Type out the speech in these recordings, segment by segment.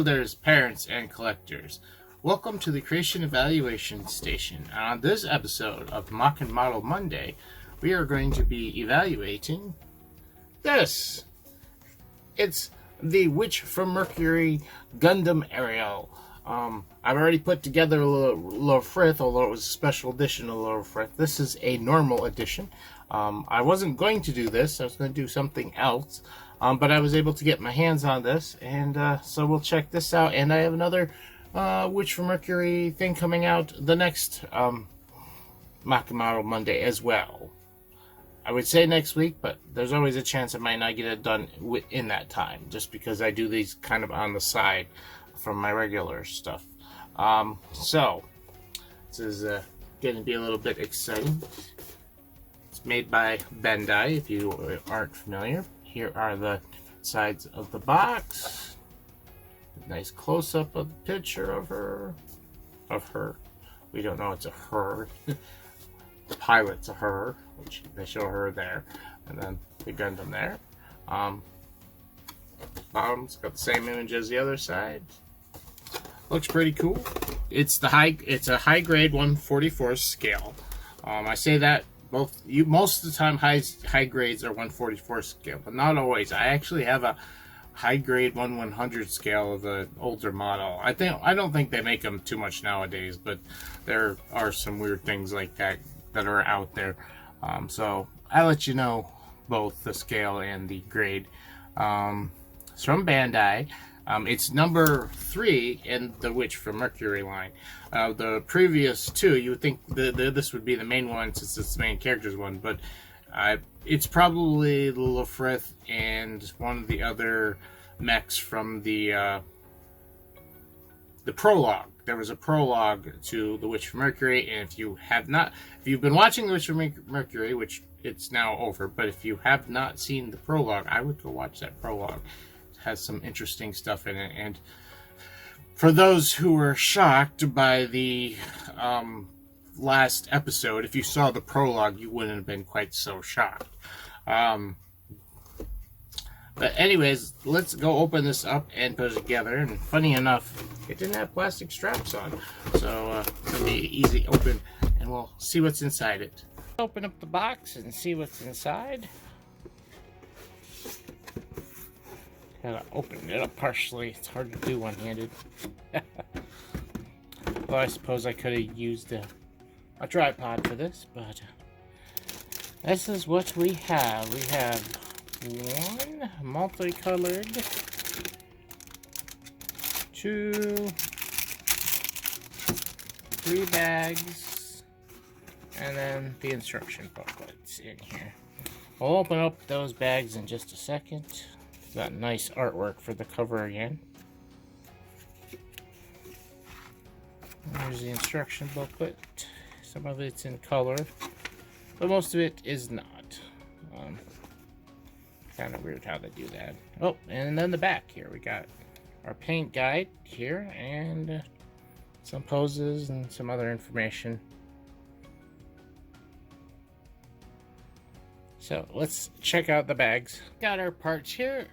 builders, parents, and collectors. Welcome to the Creation Evaluation Station. On this episode of Mock and Model Monday, we are going to be evaluating this. It's the Witch from Mercury Gundam Aerial. I've already put together a little frith, although it was a special edition of little frith. This is a normal edition. I wasn't going to do this. I was going to do something else. But I was able to get my hands on this, and so we'll check this out. And I have another Witch from Mercury thing coming out the next Mock and Model Monday as well. I would say next week, but there's always a chance I might not get it done in that time, just because I do these kind of on the side from my regular stuff. So, this is going to be a little bit exciting. It's made by Bandai, if you aren't familiar. Here are the sides of the box. Nice close-up of the picture of her. We don't know it's a her. The pilot's a her, which they show her there. And then the Gundam there. Bottom's got the same image as the other side. Looks pretty cool. It's a high grade 1/44 scale. I say that most of the time high grades are 1/44 scale, but not always. I actually have a high grade 1/100 scale of the older model. I don't think they make them too much nowadays, but there are some weird things like that are out there. So I let you know both the scale and the grade. It's from Bandai. It's number 3 in the Witch from Mercury line. The previous two, you would think this would be the main one since it's the main character's one, but it's probably the Lafrith and one of the other mechs from the prologue. There was a prologue to the Witch from Mercury, and if you've been watching the Witch from Mercury, which it's now over, but if you have not seen the prologue, I would go watch that prologue. Has some interesting stuff in it, and for those who were shocked by the last episode, if you saw the prologue, you wouldn't have been quite so shocked. But anyways, let's go open this up and put it together. And funny enough, it didn't have plastic straps on, so it'll be easy open, and we'll see what's inside it. Open up the box and see what's inside. Gotta open it up partially. It's hard to do one-handed. Well, I suppose I could have used a tripod for this, but this is what we have. We have one multicolored, 2, 3 bags, and then the instruction booklets in here. We'll open up those bags in just a second. Got nice artwork for the cover again. There's the instruction booklet. Some of it's in color, but most of it is not. Kind of weird how they do that. Oh, and then the back here, we got our paint guide here, and some poses and some other information. So let's check out the bags. Got our parts here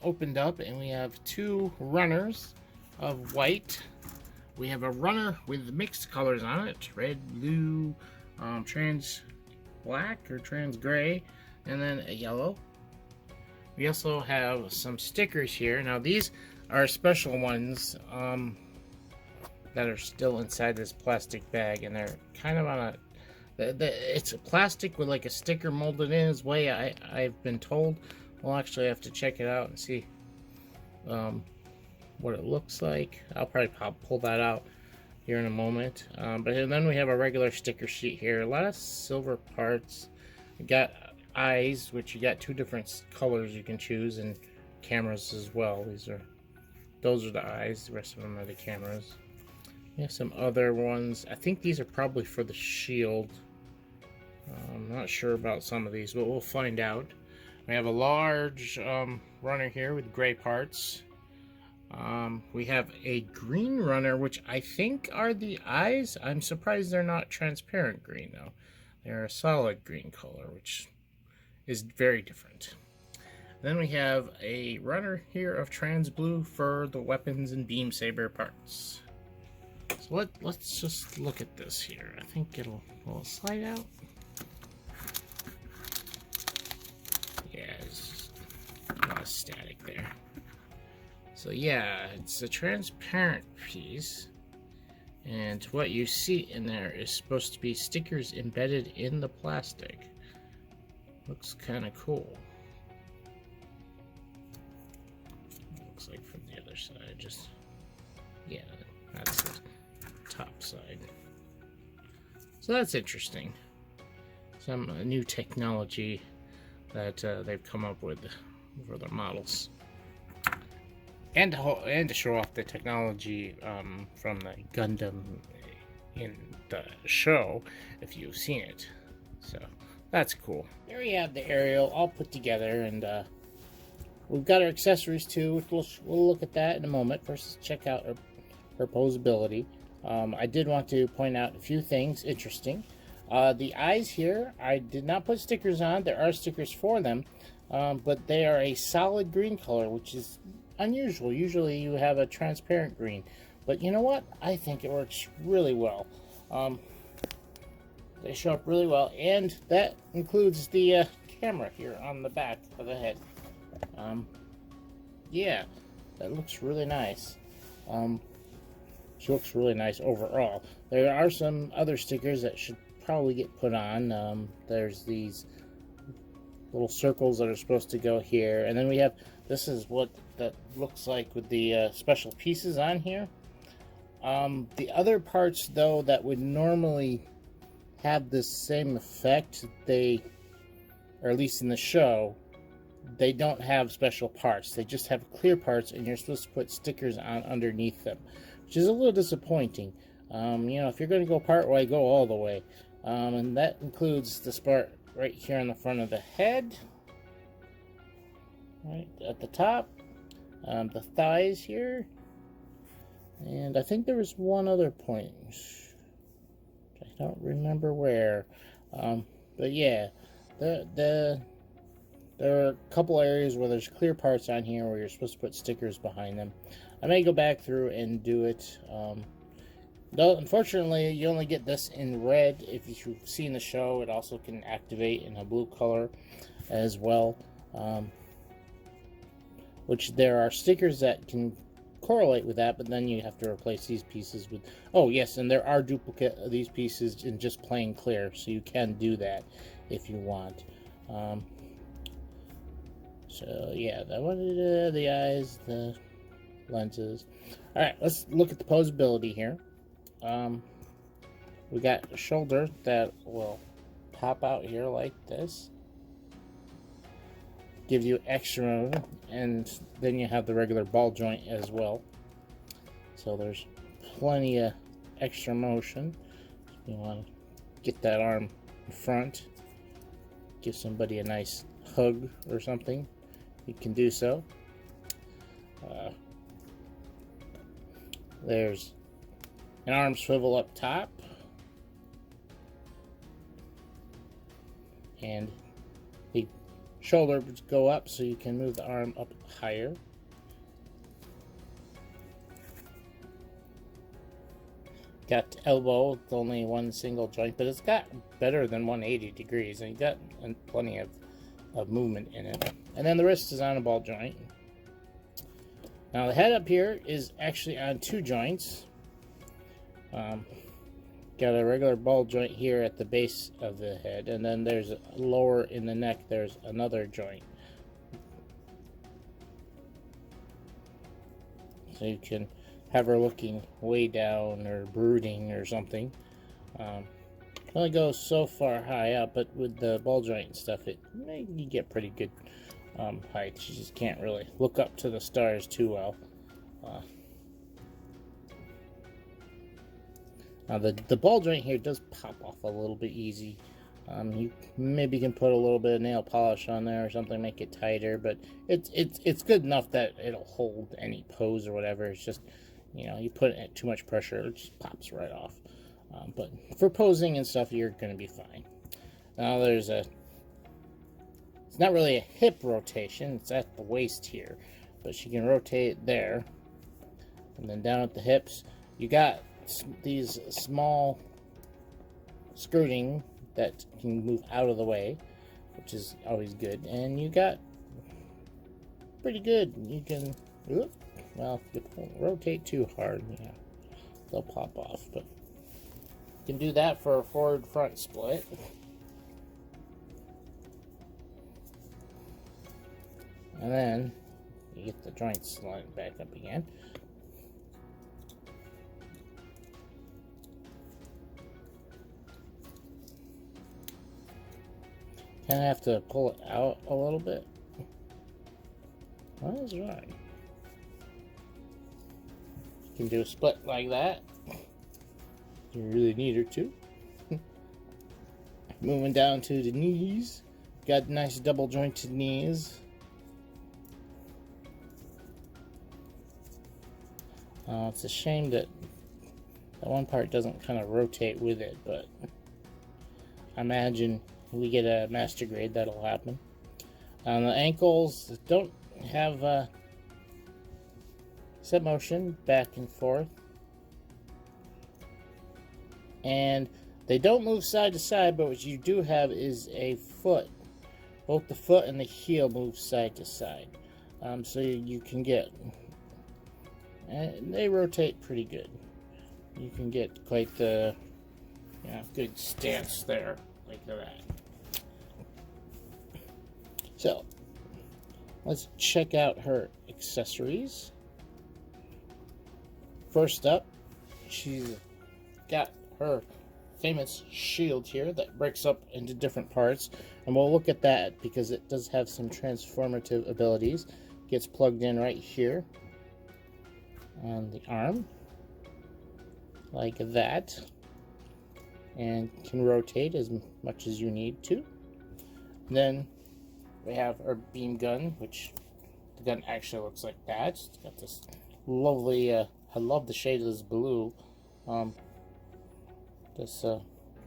opened up, and we have 2 runners of white. We have a runner with mixed colors on it, red, blue, trans black or trans gray, and then a yellow. We also have some stickers here. Now these are special ones that are still inside this plastic bag, and they're kind of on a it's a plastic with like a sticker molded in its way, I've been told. We'll actually have to check it out and see what it looks like. I'll probably pull that out here in a moment. But then we have a regular sticker sheet here. A lot of silver parts. We got eyes, which you got 2 different colors you can choose, and cameras as well. Those are the eyes. The rest of them are the cameras. We have some other ones. I think these are probably for the shield. I'm not sure about some of these, but we'll find out. We have a large runner here with gray parts. We have a green runner, which I think are the eyes. I'm surprised they're not transparent green, though. They're a solid green color, which is very different. Then we have a runner here of trans blue for the weapons and beam saber parts. So let's just look at this here. I think will slide out. Yeah, it's just a lot of static there. So yeah, it's a transparent piece, and what you see in there is supposed to be stickers embedded in the plastic. Looks kind of cool. Looks like from the other side, just, yeah, that's the top side. So that's interesting. Some new technology that they've come up with for their models. And to show off the technology from the Gundam in the show, if you've seen it. So that's cool. There we have the aerial all put together, and we've got our accessories too. We'll look at that in a moment. First, check out her posability. I did want to point out a few things interesting. The eyes here, I did not put stickers on. There are stickers for them, but they are a solid green color, which is unusual. Usually you have a transparent green, but you know what? I think it works really well. They show up really well, and that includes the camera here on the back of the head. Yeah, that looks really nice. She looks really nice overall. There are some other stickers that should probably get put on. There's these little circles that are supposed to go here, and then we have, this is what that looks like with the special pieces on here. The other parts though that would normally have the same effect, or at least in the show, they don't have special parts. They just have clear parts, and you're supposed to put stickers on underneath them, which is a little disappointing. You know, if you're going to go part way, go all the way. And that includes this part right here on the front of the head, right at the top, the thighs here, and I think there was one other point. I don't remember where, but yeah, there are a couple areas where there's clear parts on here where you're supposed to put stickers behind them. I may go back through and do it. Though unfortunately you only get this in red. If you've seen the show, it also can activate in a blue color as well, which there are stickers that can correlate with that, but then you have to replace these pieces with, oh yes, and there are duplicate of these pieces in just plain clear, so you can do that if you want. So yeah, that one, the eyes, the lenses. All right, let's look at the posability here. We got a shoulder that will pop out here like this, give you extra movement, and then you have the regular ball joint as well. So there's plenty of extra motion. If you want to get that arm in front, give somebody a nice hug or something, you can do so. There's an arm swivel up top, and the shoulder would go up so you can move the arm up higher. Got elbow with only one single joint, but it's got better than 180 degrees, and you got plenty of movement in it. And then the wrist is on a ball joint. Now the head up here is actually on two joints. Got a regular ball joint here at the base of the head, and then there's lower in the neck, there's another joint. So you can have her looking way down or brooding or something. Only goes so far high up, but with the ball joint and stuff, you get pretty good height. You just can't really look up to the stars too well. Now the ball joint here does pop off a little bit easy. You maybe can put a little bit of nail polish on there or something, make it tighter, but it's good enough that it'll hold any pose or whatever. It's just, you know, you put too much pressure, it just pops right off. But for posing and stuff, you're going to be fine. Now there's a It's not really a hip rotation, it's at the waist here, but she can rotate there. And then down at the hips, you got these small skirting that can move out of the way, which is always good. And you got pretty good. You can, well, if you don't rotate too hard, yeah, they'll pop off. But you can do that for a forward-front split. And then you get the joints lined back up again. Kind of have to pull it out a little bit. That is right. You can do a split like that. You really need her to. Moving down to the knees. Got nice double jointed knees. It's a shame that that one part doesn't kind of rotate with it, but I imagine if we get a master grade, that'll happen. The ankles don't have set motion back and forth, and they don't move side to side, but what you do have is a foot. Both the foot and the heel move side to side, so you can get, and they rotate pretty good. You can get quite the good stance there, like that. So let's check out her accessories. First up, she's got her famous shield here that breaks up into different parts, and we'll look at that because it does have some transformative abilities. Gets plugged in right here on the arm, like that, and can rotate as much as you need to. And then we have our beam gun, which the gun actually looks like that. It's got this lovely, I love the shade of this blue. This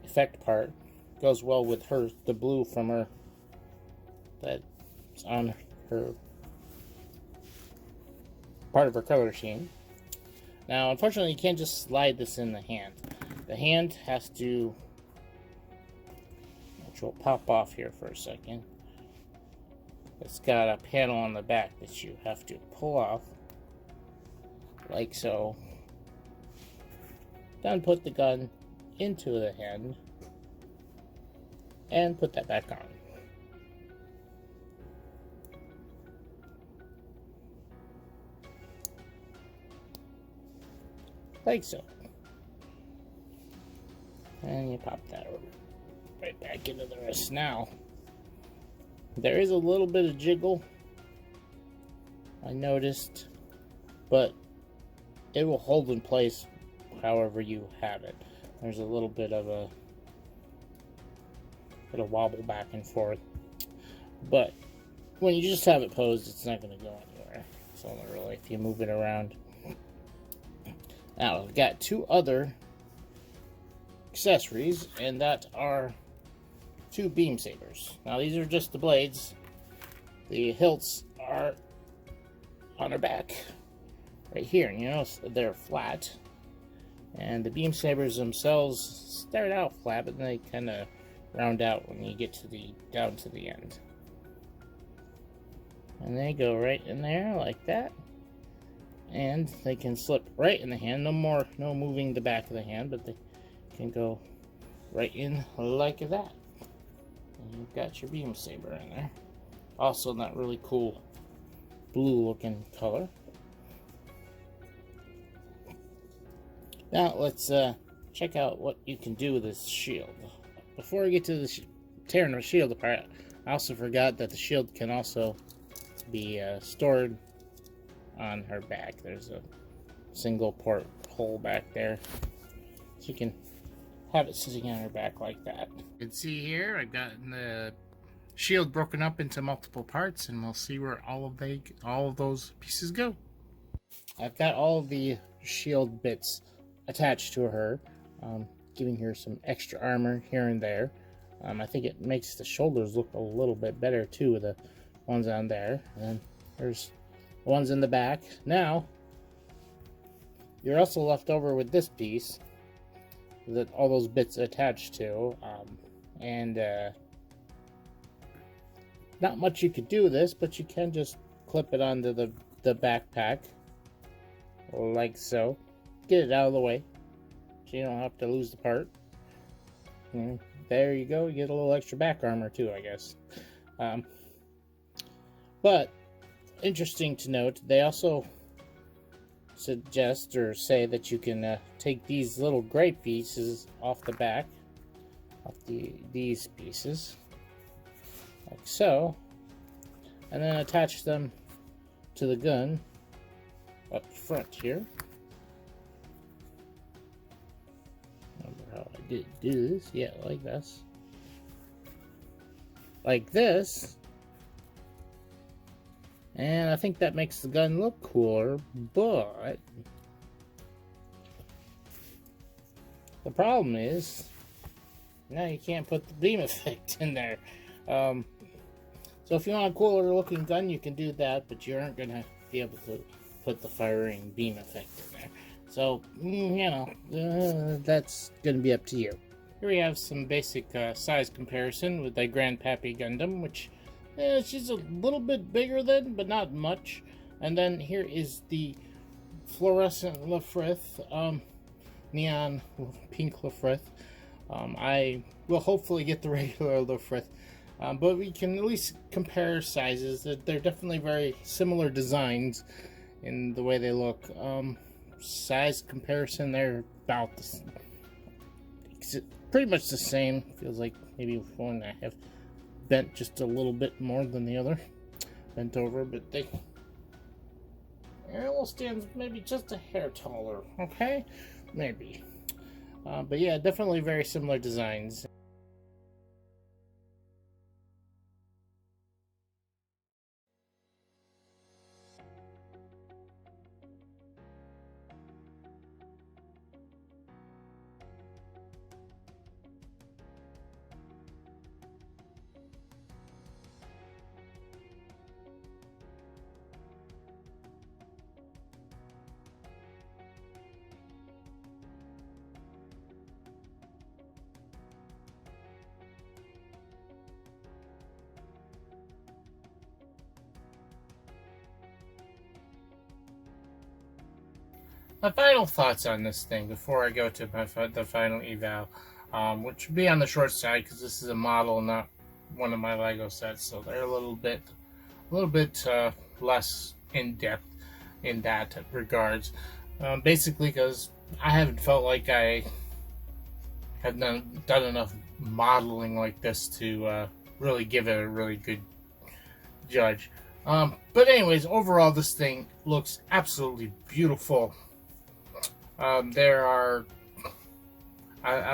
effect part goes well with the blue from her that's on her part of her color scheme. Now, unfortunately, you can't just slide this in the hand. The hand has to, which will pop off here for a second. It's got a panel on the back that you have to pull off, like so. Then put the gun into the hand and put that back on. Like so. And you pop that right back into the wrist. Now, there is a little bit of jiggle, I noticed, but it will hold in place however you have it. There's a little bit of a wobble back and forth, but when you just have it posed, it's not going to go anywhere. It's only really if you move it around. Now, I've got two other accessories, and that are two beam sabers. Now, these are just the blades. The hilts are on her back, right here, and you notice they're flat. And the beam sabers themselves start out flat, but then they kind of round out when you get to down to the end. And they go right in there like that. And they can slip right in the hand. No moving the back of the hand, but they can go right in like that. And you've got your beam saber in there. Also, that really cool blue looking color. Now let's check out what you can do with this shield. Before we get to the tearing the shield apart, I also forgot that the shield can also be stored on her back. There's a single port hole back there, so you can have it sitting on her back like that. You can see here I've gotten the shield broken up into multiple parts, and we'll see where all of those pieces go. I've got all of the shield bits attached to her, giving her some extra armor here and there. I think it makes the shoulders look a little bit better too, with the ones on there. And there's ones in the back. Now, you're also left over with this piece that all those bits attached to. Not much you could do with this, but you can just clip it onto the backpack, like so. Get it out of the way, so you don't have to lose the part. And there you go, you get a little extra back armor too, I guess. But, interesting to note, they also suggest or say that you can take these little gray pieces off the back, these pieces, like so, and then attach them to the gun up front here. Remember how I did do this? Yeah, like this. Like this. And I think that makes the gun look cooler, but the problem is now you can't put the beam effect in there. So if you want a cooler looking gun, you can do that, but you aren't going to be able to put the firing beam effect in there. So, you know, that's going to be up to you. Here we have some basic size comparison with the Grandpappy Gundam, which she's a little bit bigger than, but not much. And then here is the fluorescent Lefrith, neon pink Lefrith. I will hopefully get the regular Lefrith. But we can at least compare sizes. They're definitely very similar designs in the way they look. Size comparison, they're about pretty much the same. Feels like maybe one I have bent just a little bit more than the other. Bent over, but they will stand maybe just a hair taller. Okay? Maybe. But yeah, definitely very similar designs. My final thoughts on this thing before I go to the final eval, which would be on the short side because this is a model, not one of my Lego sets, so they're a little bit less in depth in that regards. Basically, because I haven't felt like I have done enough modeling like this to really give it a really good judge. But anyways, overall, this thing looks absolutely beautiful. I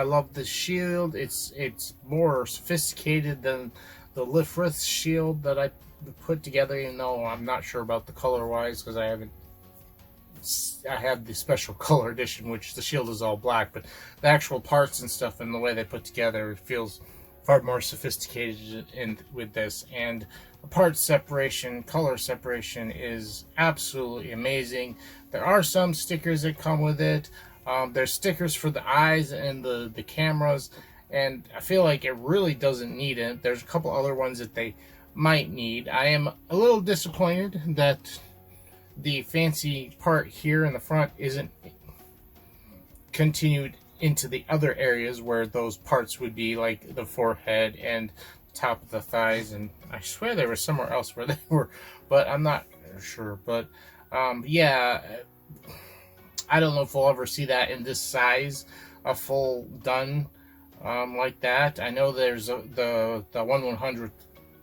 love the shield. It's more sophisticated than the Lefrith shield that I put together, even though I'm not sure about the color wise because I have the special color edition, which the shield is all black, but the actual parts and stuff and the way they put together, it feels far more sophisticated with this. And the part separation, color separation is absolutely amazing. There are some stickers that come with it. There's stickers for the eyes and the cameras, and I feel like it really doesn't need it. There's a couple other ones that they might need. I am a little disappointed that the fancy part here in the front isn't continued into the other areas where those parts would be, like the forehead and top of the thighs, and I swear they were somewhere else where they were, but I'm not sure. But yeah, I don't know if we'll ever see that in this size, a full done like that. I know there's the 1/100th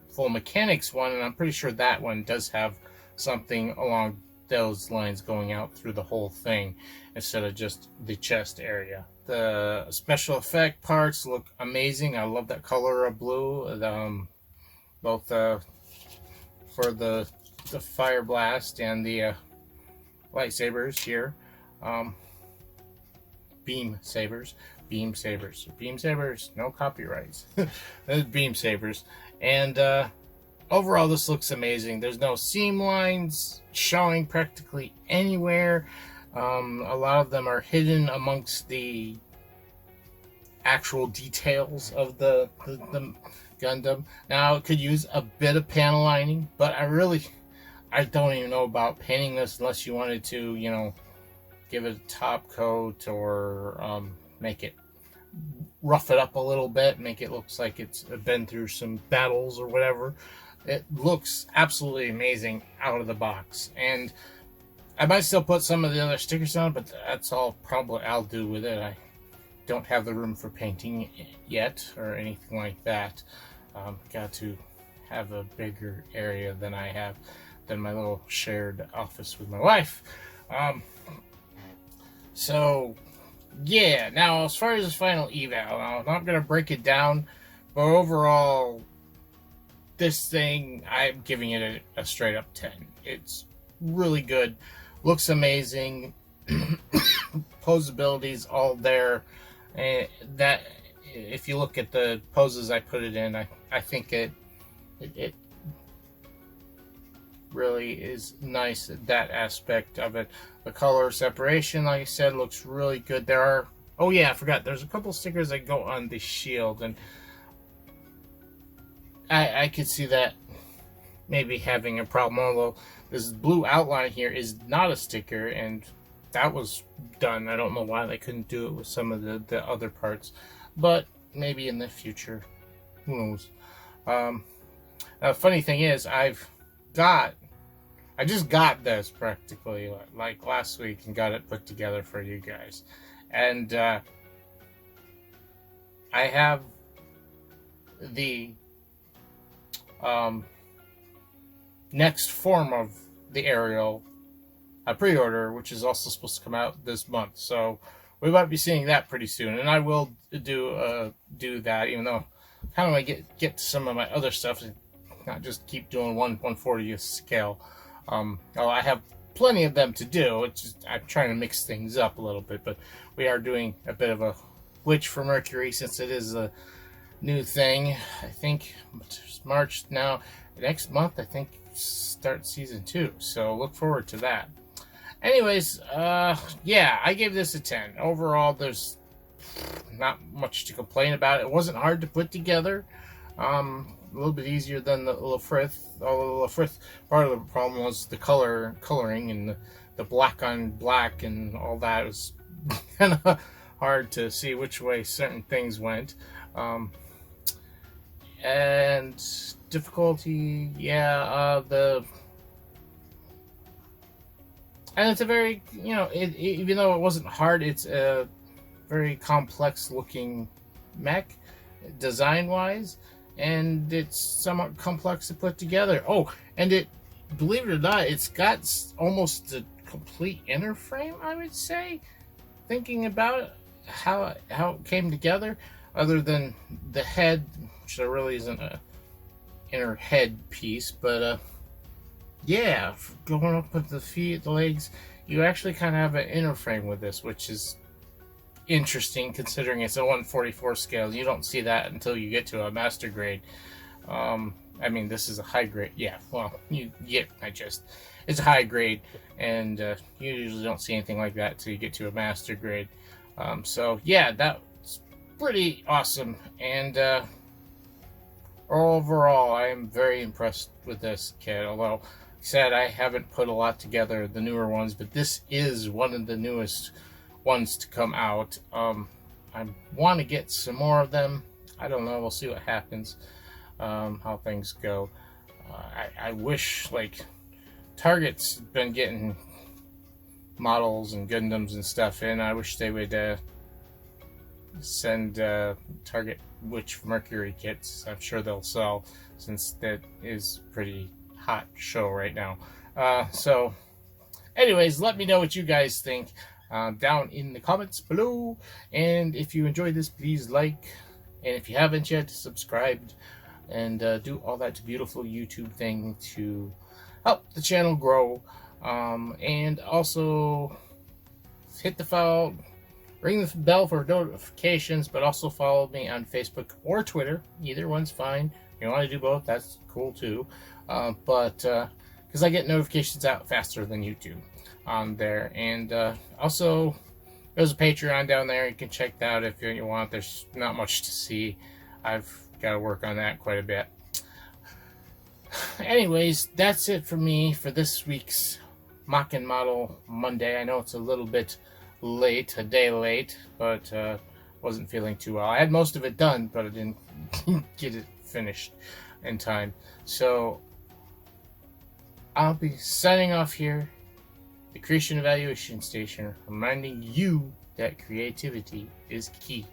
full mechanics one, and I'm pretty sure that one does have something along those lines going out through the whole thing instead of just the chest area. The special effect parts look amazing. I love that color of blue, both for the fire blast and the lightsabers here, beam sabers. Beam sabers. Beam sabers, no copyrights. Beam sabers. And overall, this looks amazing. There's no seam lines showing practically anywhere. A lot of them are hidden amongst the actual details of the Gundam. Now, it could use a bit of panel lining, but I don't even know about painting this unless you wanted to, you know, give it a top coat or make it rough it up a little bit, make it look like it's been through some battles or whatever. It looks absolutely amazing out of the box, and I might still put some of the other stickers on, but that's all probably I'll do with it. I don't have the room for painting yet or anything like that. Got to have a bigger area than I have, than my little shared office with my wife. So yeah, now as far as the final eval, I'm not going to break it down, but overall, this thing, I'm giving it a straight up 10. It's really good, looks amazing, posability's all there, and that, if you look at the poses I put it in, I think it really is nice, that aspect of it. The color separation, like I said, looks really good. There are, oh yeah, I forgot, there's a couple stickers that go on the shield, and I could see that maybe having a problem, although this blue outline here is not a sticker, and that was done. I don't know why they couldn't do it with some of the other parts, but maybe in the future, who knows. Funny thing is, I just got this practically like last week and got it put together for you guys, and I have the next form of the Aerial a pre-order, which is also supposed to come out this month, so we might be seeing that pretty soon, and I will do that, even though I kind of want to get to some of my other stuff and not just keep doing 1/140th scale. I have plenty of them to do. It's just I'm trying to mix things up a little bit, but we are doing a bit of a glitch for Mercury since it is a new thing. I think it's March now. Next month, I think, starts season 2, so look forward to that. Anyways, yeah, I gave this a 10. Overall, there's not much to complain about. It wasn't hard to put together. A little bit easier than the Lafrith. Although the Lafrith, part of the problem was the coloring and the black on black and all that. It was kind of hard to see which way certain things went. And difficulty, yeah, and it's a very, you know, even though it wasn't hard, it's a very complex looking mech design wise, and it's somewhat complex to put together. Oh, and it, believe it or not, it's got almost a complete inner frame, I would say, thinking about how it came together, other than the head, which there really isn't a inner head piece, but yeah, going up with the feet, the legs, you actually kind of have an inner frame with this, which is interesting considering it's a 1/44 scale. You don't see that until you get to a master grade. I mean, this is a high grade. Yeah, well, you get my gist. It's a high grade, and you usually don't see anything like that until you get to a master grade. So yeah, that's pretty awesome, and overall, I am very impressed with this kit. Although, like I said, I haven't put a lot together, the newer ones, but this is one of the newest ones to come out. I want to get some more of them. I don't know. We'll see what happens, how things go. I wish, like, Target's been getting models and Gundams and stuff in. I wish they would send Target which Mercury kits. I'm sure they'll sell, since that is a pretty hot show right now. So anyways, let me know what you guys think down in the comments below, and if you enjoyed this, please like, and if you haven't yet, subscribe, and do all that beautiful YouTube thing to help the channel grow, and also hit the follow Ring the bell for notifications, but also follow me on Facebook or Twitter. Either one's fine. If you want to do both, that's cool too. Because I get notifications out faster than YouTube on there. And also, there's a Patreon down there. You can check that out if you want. There's not much to see. I've got to work on that quite a bit. Anyways, that's it for me for this week's Mock and Model Monday. I know it's a little bit late, a day late, but wasn't feeling too well. I had most of it done, but I didn't get it finished in time. So I'll be signing off here, the Creation Evaluation Station, reminding you that creativity is key.